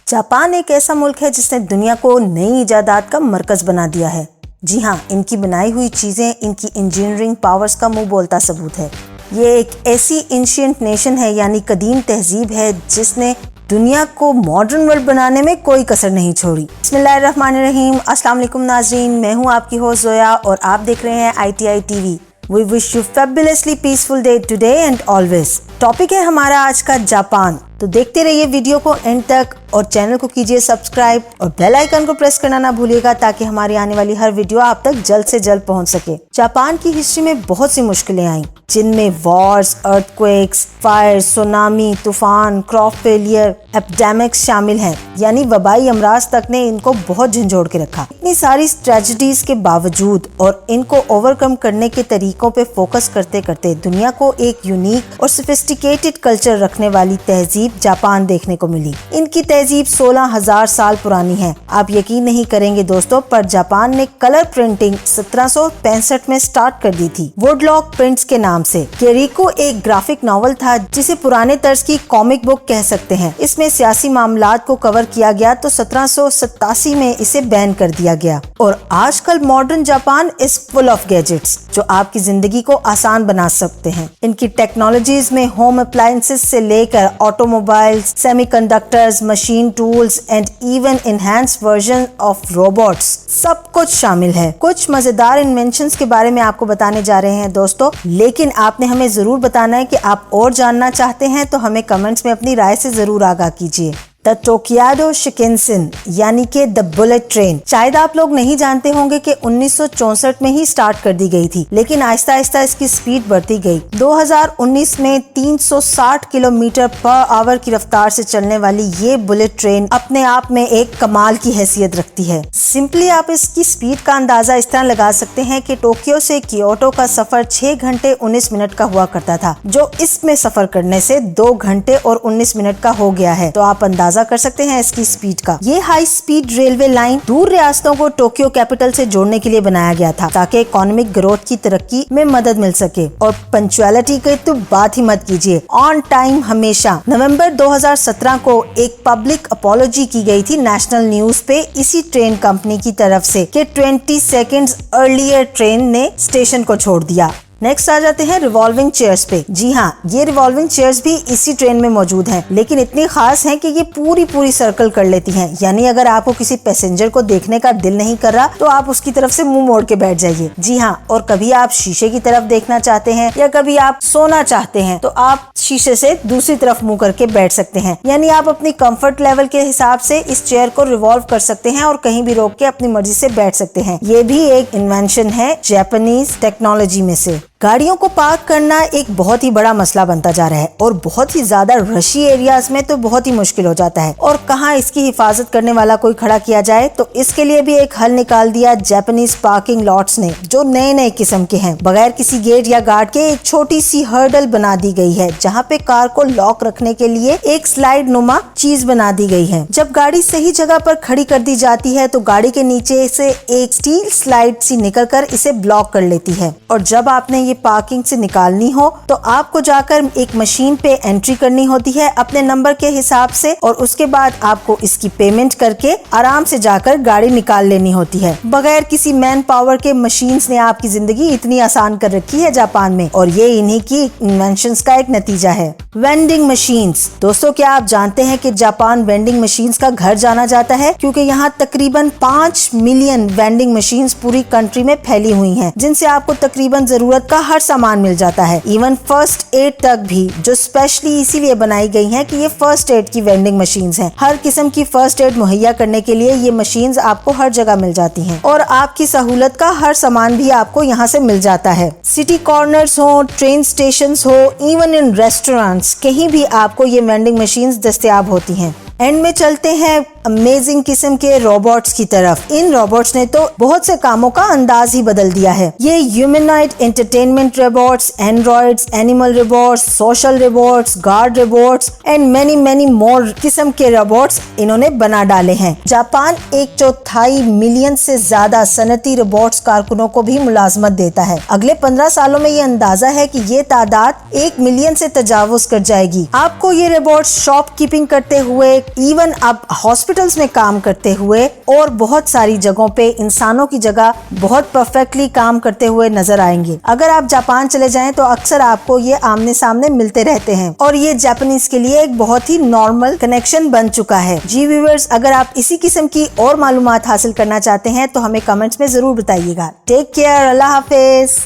Japan एक ऐसा मुल्क है जिसने दुनिया को नई इजादात का मरकज बना दिया है। जी हाँ, इनकी बनाई हुई चीजें इनकी इंजीनियरिंग पावर्स का मुंह बोलता सबूत है। ये एक ऐसी एंशिएंट नेशन है यानी कदीम तहजीब है जिसने दुनिया को मॉडर्न वर्ल्ड बनाने में कोई कसर नहीं छोड़ी। बिस्मिल्लाहिर्रहमानिर्रहीम, अस्सलाम वालेकुम नाज़रीन, मैं हूँ आपकी होस्ट जोया और आप देख रहे हैं ITI TV। We wish you fabulously peaceful day today and always। Topic है हमारा आज का जापान, तो देखते रहिए वीडियो को एंड तक और चैनल को कीजिए सब्सक्राइब और बेल आइकन को प्रेस करना ना भूलिएगा ताकि हमारी आने वाली हर वीडियो आप तक जल्द से जल्द पहुंच सके। जापान की हिस्ट्री में बहुत सी मुश्किलें आई जिनमें वॉर्स, अर्थक्वेक्स, फायर, सुनामी, तूफान, क्रॉप फेलियर, एपिडेमिक्स शामिल हैं, यानी वबाई अमराज तक ने इनको बहुत झंझोड़ के रखा। इतनी सारी ट्रेजेडीज के बावजूद और इनको ओवरकम करने के तरीकों पे फोकस करते करते दुनिया को एक यूनिक और सोफिस्टिकेटेड कल्चर रखने वाली तहजीब जापान देखने को मिली। इनकी तहजीब 16,000 साल पुरानी है। आप यकीन नहीं करेंगे दोस्तों, पर जापान ने कलर प्रिंटिंग 1765 में स्टार्ट कर दी थी, वुडलॉक प्रिंट्स के नाम से। केरिको एक ग्राफिक नॉवल था जिसे पुराने तर्ज की कॉमिक बुक कह सकते हैं। इसमें सियासी मामलात को कवर किया गया तो 1787 में इसे बैन कर दिया गया। और आजकल modern Japan is full of gadgets जो आपकी जिंदगी को आसान बना सकते हैं। इनकी टेक्नोलॉजीज में होम अप्लायंसेस से लेकर automobiles, semiconductors, machine tools and even enhanced version of robots सब कुछ शामिल है। कुछ मजेदार इन्वेंशंस के बारे में आपको बताने जा रहे हैं दोस्तों, लेकिन आपने हमें जरूर बताना है कि आप और जानना चाहते हैं तो हमें कमेंट्स में अपनी राय से जरूर आगाह कीजिए। द टोक्याडो शिकेंसेन यानी कि द बुलेट ट्रेन शायद आप लोग नहीं जानते होंगे कि 1964 में ही स्टार्ट कर दी गई थी, लेकिन आहिस्ता आहिस्ता इसकी स्पीड बढ़ती गई। 2019 में 360 किलोमीटर पर आवर की रफ्तार से चलने वाली ये बुलेट ट्रेन अपने आप में एक कमाल की हैसियत रखती है। सिंपली आप इसकी स्पीड का अंदाजा इस तरह लगा सकते हैं कि टोक्यो से क्योटो का सफर 6 घंटे 19 मिनट का हुआ करता था, जो इसमें सफर करने से 2 घंटे और 19 मिनट का हो गया है। तो आप अंदाजा कर सकते हैं इसकी स्पीड का। ये हाई स्पीड रेलवे लाइन दूर रियासतों को टोक्यो कैपिटल से जोड़ने के लिए बनाया गया था ताकि इकोनॉमिक ग्रोथ की तरक्की में मदद मिल सके। और पंक्चुअलिटी की तो बात ही मत कीजिए, ऑन टाइम हमेशा। नवंबर 2017 को एक पब्लिक अपॉलॉजी की गई थी नेशनल न्यूज पे इसी ट्रेन कंपनी की तरफ से कि 20 सेकेंड्स अर्लियर ट्रेन ने स्टेशन को छोड़ दिया। नेक्स्ट आ जाते हैं रिवॉल्विंग चेयर्स पे। जी हाँ, ये रिवॉल्विंग चेयर्स भी इसी ट्रेन में मौजूद हैं, लेकिन इतनी खास हैं कि ये पूरी सर्कल कर लेती हैं। यानी अगर आपको किसी पैसेंजर को देखने का दिल नहीं कर रहा तो आप उसकी तरफ से मुंह मोड़ के बैठ जाइए। जी हाँ, और कभी आप शीशे की तरफ देखना चाहते हैं या कभी आप सोना चाहते हैं तो आप शीशे से दूसरी तरफ मुंह करके बैठ सकते हैं। यानी आप अपनी कंफर्ट लेवल के हिसाब से इस चेयर को रिवॉल्व कर सकते हैं और कहीं भी रोक के अपनी मर्जी से बैठ सकते हैं। ये भी एक इन्वेंशन है जापानीज टेक्नोलॉजी में से। गाड़ियों को पार्क करना एक बहुत ही बड़ा मसला बनता जा रहा है और बहुत ही ज्यादा रशी एरियाज में तो बहुत ही मुश्किल हो जाता है। और कहाँ इसकी हिफाजत करने वाला कोई खड़ा किया जाए, तो इसके लिए भी एक हल निकाल दिया जापानीज पार्किंग लॉट्स ने, जो नए किस्म के हैं। बगैर किसी गेट या गार्ड के एक छोटी सी हर्डल बना दी गई है जहाँ पे कार को लॉक रखने के लिए एक स्लाइड नुमा चीज बना दी गई है। जब गाड़ी सही जगह पर खड़ी कर दी जाती है तो गाड़ी के नीचे से एक स्टील स्लाइड सी निकल कर इसे ब्लॉक कर लेती है। और जब आपने ये पार्किंग से निकालनी हो तो आपको जाकर एक मशीन पे एंट्री करनी होती है अपने नंबर के हिसाब से, और उसके बाद आपको इसकी पेमेंट करके आराम से जाकर गाड़ी निकाल लेनी होती है। बगैर किसी मैन पावर के मशीन्स ने आपकी जिंदगी इतनी आसान कर रखी है जापान में, और ये इन्हीं की इन्वेंशंस का एक नतीजा है। Vending machines. दोस्तों, क्या आप जानते हैं कि जापान वेंडिंग मशीन्स का घर जाना जाता है, क्योंकि यहाँ तकरीबन 5 मिलियन वेंडिंग मशीन्स पूरी कंट्री में फैली हुई हैं, जिनसे आपको तकरीबन जरूरत का हर सामान मिल जाता है। इवन फर्स्ट एड तक भी, जो स्पेशली इसीलिए बनाई गई हैं कि ये फर्स्ट एड की वेंडिंग मशीन्स हैं। हर किस्म की फर्स्ट एड मुहैया करने के लिए ये मशीन्स आपको हर जगह मिल जाती हैं और आपकी सहूलत का हर सामान भी आपको यहाँ से मिल जाता है। सिटी कॉर्नर्स हो, ट्रेन स्टेशंस हो, इवन इन रेस्टोरेंट्स, कहीं भी आपको ये वेंडिंग मशीन्स दस्तयाब होती हैं। एंड में चलते हैं अमेजिंग किस्म के रोबोट्स की तरफ। इन रोबोट्स ने तो बहुत से कामों का अंदाज ही बदल दिया है। ये humanoid entertainment robots, androids, animal robots, social robots, guard robots and many more किस्म के रोबोट्स इन्होंने बना डाले हैं। जापान 1/4 मिलियन से ज्यादा सनती रोबोट्स कारकुनों को भी मुलाजमत देता है। अगले 15 सालों में ये अंदाजा है कि ये तादाद 1 मिलियन से तजावुज कर जाएगी। आपको ये रोबोट शॉपकीपिंग करते हुए, इवन अब हॉस्पिटल्स में काम करते हुए और बहुत सारी जगहों पे इंसानों की जगह बहुत परफेक्टली काम करते हुए नजर आएंगे। अगर आप जापान चले जाएं तो अक्सर आपको ये आमने सामने मिलते रहते हैं और ये जापानीज के लिए एक बहुत ही नॉर्मल कनेक्शन बन चुका है। जी व्यूअर्स, अगर आप इसी किस्म की और मालूमात हासिल करना चाहते हैं तो हमें कमेंट्स में जरूर बताइएगा। टेक केयर, अल्लाह हाफिज।